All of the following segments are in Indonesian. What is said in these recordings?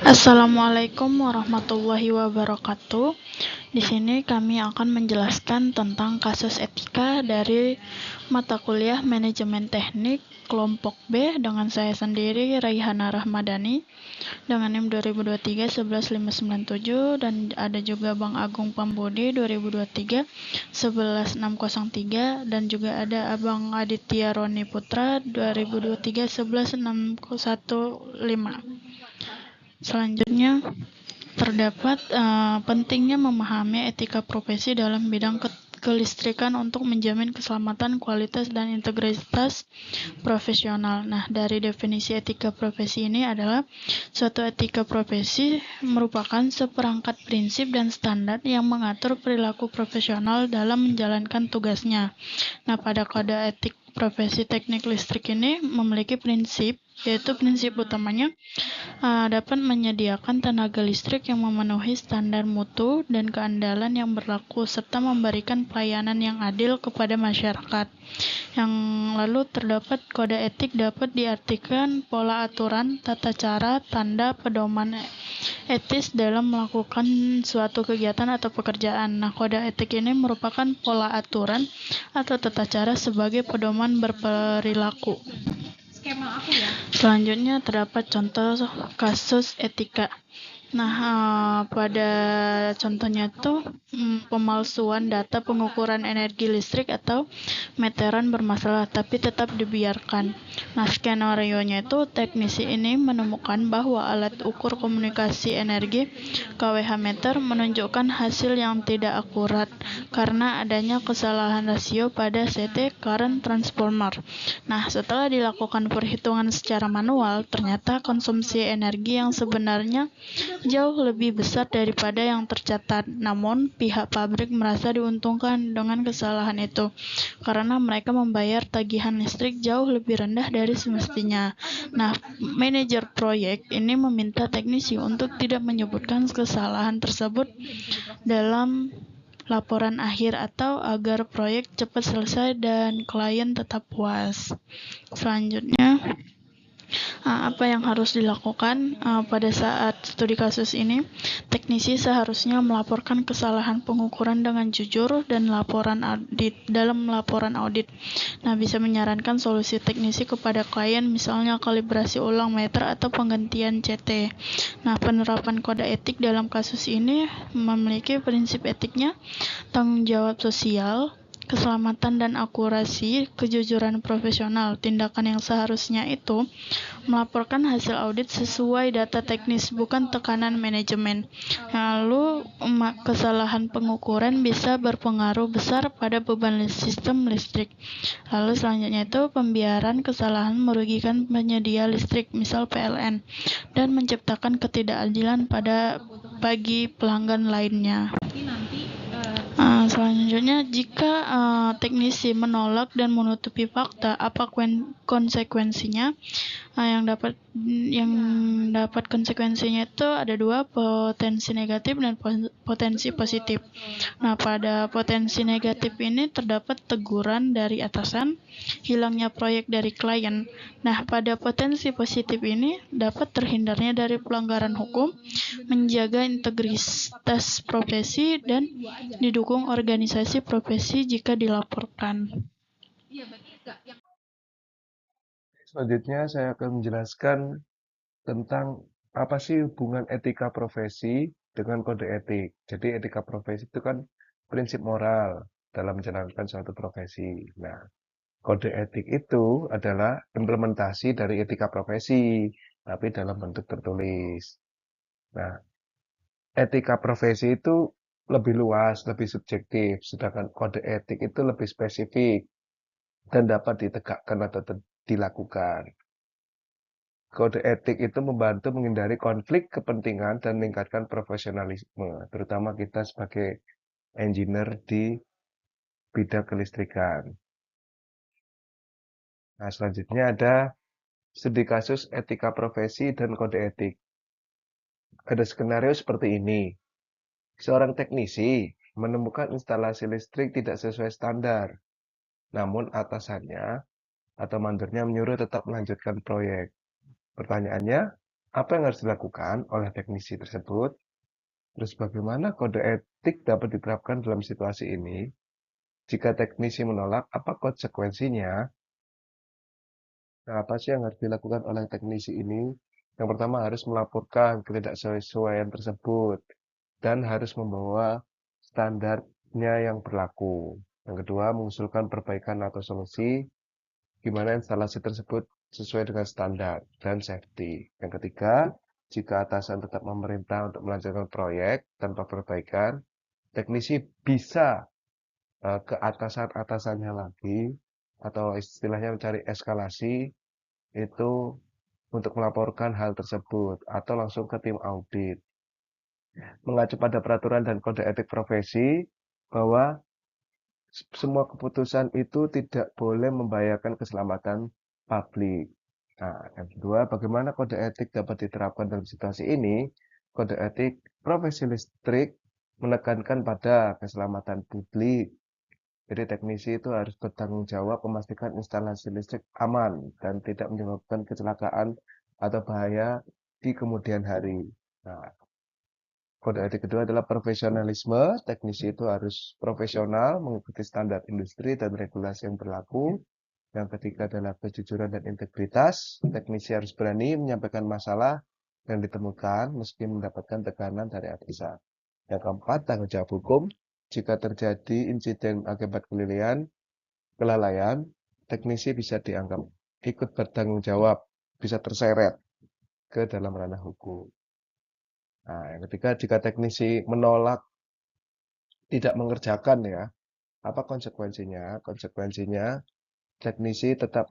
Assalamualaikum warahmatullahi wabarakatuh. Di sini kami akan menjelaskan tentang kasus etika dari mata kuliah Manajemen Teknik kelompok B dengan saya sendiri Raihana Rahmadani dengan NIM 2023 11597 dan ada juga Bang Agung Pambudi 2023 11603 dan juga ada Abang Aditya Roni Putra 2023 11615. Selanjutnya, terdapat pentingnya memahami etika profesi dalam bidang kelistrikan untuk menjamin keselamatan, kualitas, dan integritas profesional. Nah, dari definisi etika profesi ini adalah suatu etika profesi merupakan seperangkat prinsip dan standar yang mengatur perilaku profesional dalam menjalankan tugasnya. Nah, pada kode etik profesi teknik listrik ini memiliki prinsip, yaitu prinsip utamanya dapat menyediakan tenaga listrik yang memenuhi standar mutu dan keandalan yang berlaku serta memberikan pelayanan yang adil kepada masyarakat. Yang lalu terdapat kode etik dapat diartikan pola aturan, tata cara, tanda pedoman etis dalam melakukan suatu kegiatan atau pekerjaan. Nah, kode etik ini merupakan pola aturan atau tata cara sebagai pedoman berperilaku. Selanjutnya terdapat contoh kasus etika. Nah, pada contohnya itu pemalsuan data pengukuran energi listrik atau meteran bermasalah tapi tetap dibiarkan. Nah, skenario-nya itu teknisi ini menemukan bahwa alat ukur komunikasi energi KWH meter menunjukkan hasil yang tidak akurat karena adanya kesalahan rasio pada CT current transformer. Nah, setelah dilakukan perhitungan secara manual, ternyata konsumsi energi yang sebenarnya jauh lebih besar daripada yang tercatat. Namun, pihak pabrik merasa diuntungkan dengan kesalahan itu karena mereka membayar tagihan listrik jauh lebih rendah dari semestinya. Nah, manajer proyek ini meminta teknisi untuk tidak menyebutkan kesalahan tersebut dalam laporan akhir atau agar proyek cepat selesai dan klien tetap puas. Selanjutnya, apa yang harus dilakukan pada saat studi kasus ini? Teknisi seharusnya melaporkan kesalahan pengukuran dengan jujur dan dalam laporan audit. Nah, bisa menyarankan solusi teknisi kepada klien, misalnya kalibrasi ulang meter atau penggantian CT. Nah, penerapan kode etik dalam kasus ini memiliki prinsip etiknya, tanggung jawab sosial, keselamatan dan akurasi, kejujuran profesional. Tindakan yang seharusnya itu melaporkan hasil audit sesuai data teknis, bukan tekanan manajemen. Lalu, kesalahan pengukuran bisa berpengaruh besar pada beban sistem listrik. Lalu selanjutnya itu pembiaran kesalahan merugikan penyedia listrik, misal PLN, dan menciptakan ketidakadilan bagi pelanggan lainnya. Selanjutnya, jika teknisi menolak dan menutupi fakta, apa konsekuensinya? Yang dapat konsekuensinya itu ada dua, potensi negatif dan potensi positif. Nah, pada potensi negatif ini terdapat teguran dari atasan, hilangnya proyek dari klien. Nah, pada potensi positif ini dapat terhindarnya dari pelanggaran hukum, menjaga integritas profesi, dan didukung organisasi profesi jika dilaporkan. Selanjutnya saya akan menjelaskan tentang apa sih hubungan etika profesi dengan kode etik. Jadi etika profesi itu kan prinsip moral dalam menjalankan suatu profesi. Nah, kode etik itu adalah implementasi dari etika profesi, tapi dalam bentuk tertulis. Nah, etika profesi itu lebih luas, lebih subjektif, sedangkan kode etik itu lebih spesifik dan dapat ditegakkan atau dilakukan. Kode etik itu membantu menghindari konflik kepentingan dan meningkatkan profesionalisme, terutama kita sebagai engineer di bidang kelistrikan. Nah, selanjutnya ada studi kasus etika profesi dan kode etik. Ada skenario seperti ini. Seorang teknisi menemukan instalasi listrik tidak sesuai standar, namun atasannya atau mandornya menyuruh tetap melanjutkan proyek. Pertanyaannya, apa yang harus dilakukan oleh teknisi tersebut, terus bagaimana kode etik dapat diterapkan dalam situasi ini, jika teknisi menolak, apa konsekuensinya. Nah, apa sih yang harus dilakukan oleh teknisi ini? Yang pertama harus melaporkan ketidaksesuaian tersebut dan harus membawa standarnya yang berlaku. Yang kedua, mengusulkan perbaikan atau solusi gimana instalasi tersebut sesuai dengan standar dan safety. Yang ketiga, jika atasan tetap memerintah untuk melanjutkan proyek tanpa perbaikan, teknisi bisa ke atasan-atasannya lagi atau istilahnya mencari eskalasi itu untuk melaporkan hal tersebut atau langsung ke tim audit. Mengacu pada peraturan dan kode etik profesi bahwa semua keputusan itu tidak boleh membahayakan keselamatan publik. Nah, yang kedua, bagaimana kode etik dapat diterapkan dalam situasi ini? Kode etik profesi listrik menekankan pada keselamatan publik. Jadi teknisi itu harus bertanggung jawab memastikan instalasi listrik aman dan tidak menyebabkan kecelakaan atau bahaya di kemudian hari. Nah, kode etik kedua adalah profesionalisme. Teknisi itu harus profesional, mengikuti standar industri dan regulasi yang berlaku. Yang ketiga adalah kejujuran dan integritas. Teknisi harus berani menyampaikan masalah yang ditemukan meski mendapatkan tekanan dari atasan. Yang keempat, tanggung jawab hukum. Jika terjadi insiden akibat kelalaian, teknisi bisa dianggap ikut bertanggung jawab, bisa terseret ke dalam ranah hukum. Nah, yang ketiga, jika teknisi menolak tidak mengerjakan ya, apa konsekuensinya? Konsekuensinya teknisi tetap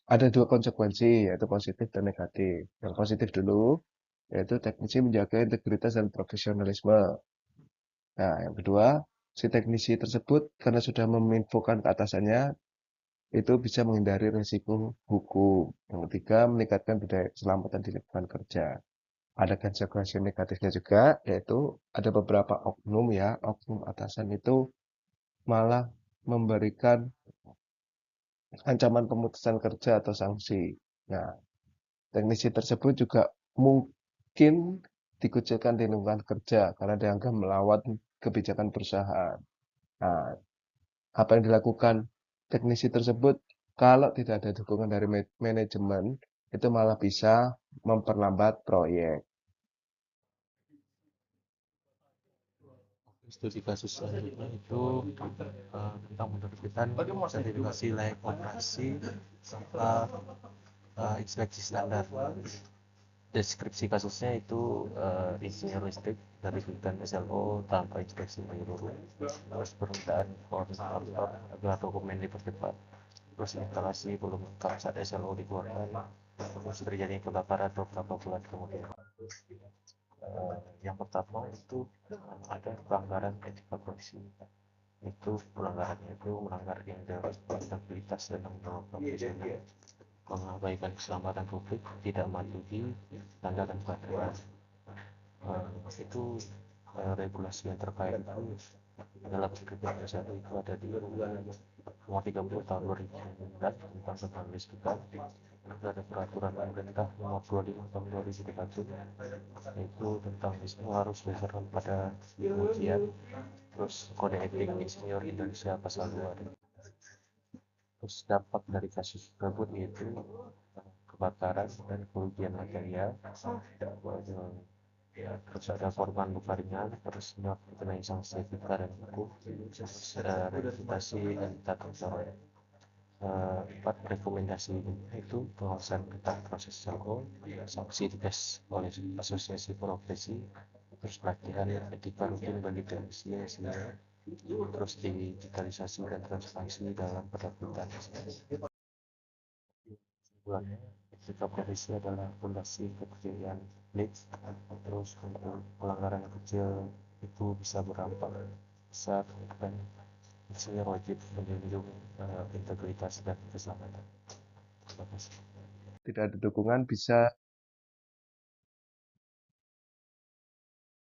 ada dua konsekuensi, yaitu positif dan negatif. Yang positif dulu, yaitu teknisi menjaga integritas dan profesionalisme. Nah, yang kedua, si teknisi tersebut karena sudah meminfokan ke atasannya, itu bisa menghindari risiko hukum. Yang ketiga, meningkatkan budaya keselamatan di lingkungan kerja. Ada konsekuensi negatifnya juga, yaitu ada beberapa oknum ya, oknum atasan itu malah memberikan ancaman pemutusan kerja atau sanksi. Nah, teknisi tersebut juga mungkin dikucilkan di lingkungan kerja karena dianggap melawan kebijakan perusahaan. Nah, apa yang dilakukan teknisi tersebut kalau tidak ada dukungan dari manajemen itu malah bisa memperlambat proyek. Studi kasus selanjutnya itu tentang penerbitan sertifikasi layak operasi serta inspeksi standar. Deskripsi kasusnya itu insinyur listrik dari kegiatan SLO tanpa inspeksi menyeluruh, terus permintaan koordinator agar dokumen dipercepat, terus instalasi belum lengkap saat SLO dikeluarkan, terus terjadi kebakaran beberapa bulan kemudian. Yang pertama itu ada pelanggaran etika profesi. Itu pelanggarannya itu melanggar integritas dan tanggung jawab profesional, mengabaikan keselamatan publik, tidak mematuhi standar dan peraturan. Itu regulasi yang terkait itu dalam kegiatan satu itu ada di nomor 30 tahun 2009 tentang tentang listrikan. Itu ada peraturan pemerintah nomor 25 tahun 2021 itu tentang listrik harus berdasarkan pada ujian, terus kode etik insinyur Indonesia pasal 2. Terus dampak dari kasus tersebut yaitu kebakaran dan kerugian material, terus ada korban luka ringan, terus dikenai sanksi etika dan hukum, terus ada reputasi dan tata cara. Empat rekomendasi itu pengawasan ketat proses SLO, sanksi dites oleh asosiasi profesi, terus pelatihan etika rutin bagi teknisi, terus digitalisasi dan transparansi dalam penerbitan. Kesimpulannya, etika profesi adalah fondasi keberdayaan publik. Terus untuk pelanggaran yang kecil itu bisa berdampak besar, dan insinyur wajib menjunjung integritas dan keselamatan. Terima kasih. Tidak ada dukungan bisa